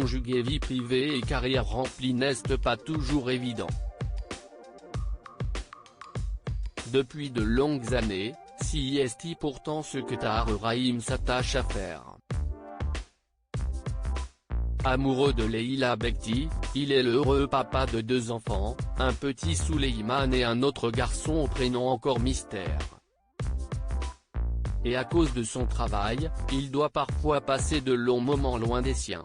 conjuguer vie privée et carrière remplie n'est pas toujours évident. Depuis de longues années, c'est pourtant ce que Tahar Rahim s'attache à faire. Amoureux de Leila Bekti, il est l'heureux papa de 2 enfants, un petit Souleymane et un autre garçon au prénom encore mystère. Et à cause de son travail, il doit parfois passer de longs moments loin des siens.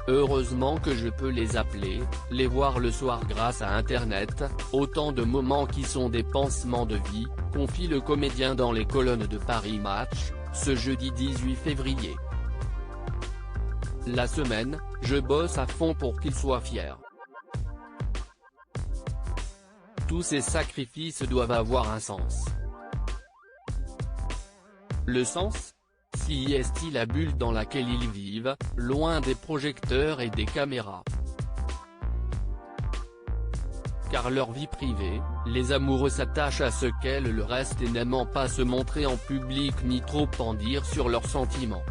Heureusement que je peux les appeler, les voir le soir grâce à Internet, autant de moments qui sont des pansements de vie, confie le comédien dans les colonnes de Paris Match, ce jeudi 18 février. La semaine, je bosse à fond pour qu'il soit fier. Tous ces sacrifices doivent avoir un sens. Le sens ? C'est la bulle dans laquelle ils vivent, loin des projecteurs et des caméras. Car leur vie privée, les amoureux s'attachent à ce qu'elle le reste et n'aiment pas se montrer en public ni trop en dire sur leurs sentiments.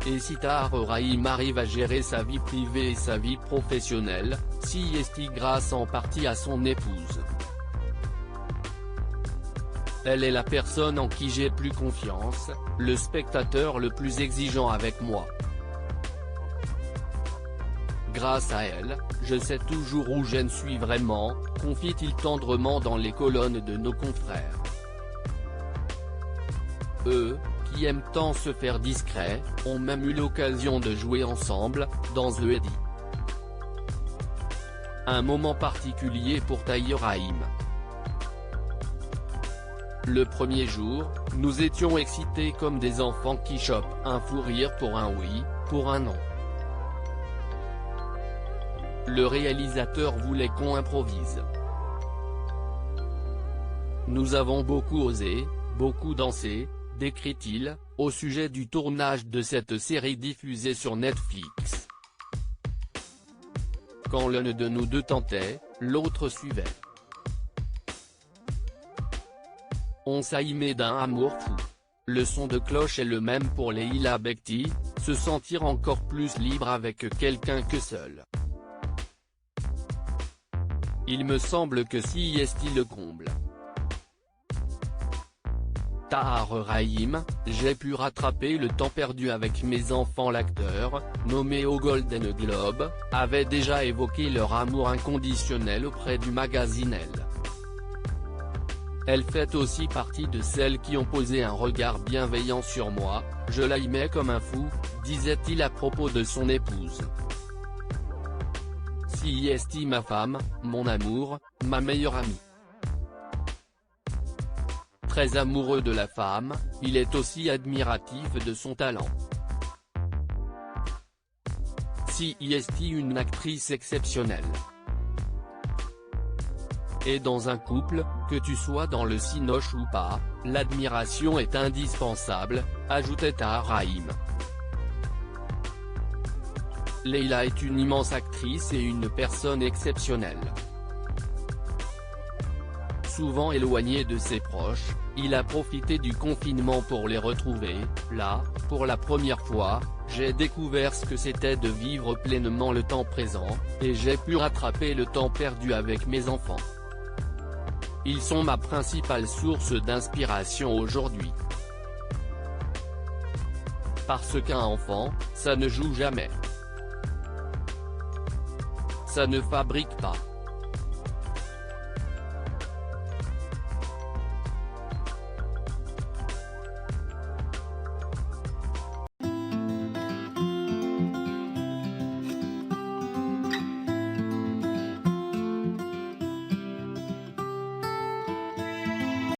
Et si Tahar Rahim arrive à gérer sa vie privée et sa vie professionnelle, c'est grâce en partie à son épouse. Elle est la personne en qui j'ai plus confiance, le spectateur le plus exigeant avec moi. Grâce à elle, je sais toujours où je suis vraiment, confie-t-il tendrement dans les colonnes de nos confrères. Eux, qui aiment tant se faire discrets, ont même eu l'occasion de jouer ensemble, dans The Eddy. Un moment particulier pour Tahar Rahim. Le premier jour, nous étions excités comme des enfants qui chopent un fou rire pour un oui, pour un non. Le réalisateur voulait qu'on improvise. Nous avons beaucoup osé, beaucoup dansé, décrit-il, au sujet du tournage de cette série diffusée sur Netflix. Quand l'un de nous deux tentait, l'autre suivait. On s'aimait d'un amour fou. Le son de cloche est le même pour Leila Bekti, se sentir encore plus libre avec quelqu'un que seul. Il me semble que c'est le comble. Tahar Rahim, j'ai pu rattraper le temps perdu avec mes enfants. L'acteur, nommé au Golden Globe, avait déjà évoqué leur amour inconditionnel auprès du magazine Elle. Elle fait aussi partie de celles qui ont posé un regard bienveillant sur moi, je l'aimais comme un fou, disait-il à propos de son épouse. C'est ma femme, mon amour, ma meilleure amie. Très amoureux de la femme, il est aussi admiratif de son talent. C'est une actrice exceptionnelle. Et dans un couple, que tu sois dans le cinoche ou pas, l'admiration est indispensable, ajoutait Tahar Rahim. Leila est une immense actrice et une personne exceptionnelle. Souvent éloigné de ses proches, il a profité du confinement pour les retrouver. Là, pour la première fois, j'ai découvert ce que c'était de vivre pleinement le temps présent, et j'ai pu rattraper le temps perdu avec mes enfants. Ils sont ma principale source d'inspiration aujourd'hui. Parce qu'un enfant, ça ne joue jamais. Ça ne fabrique pas.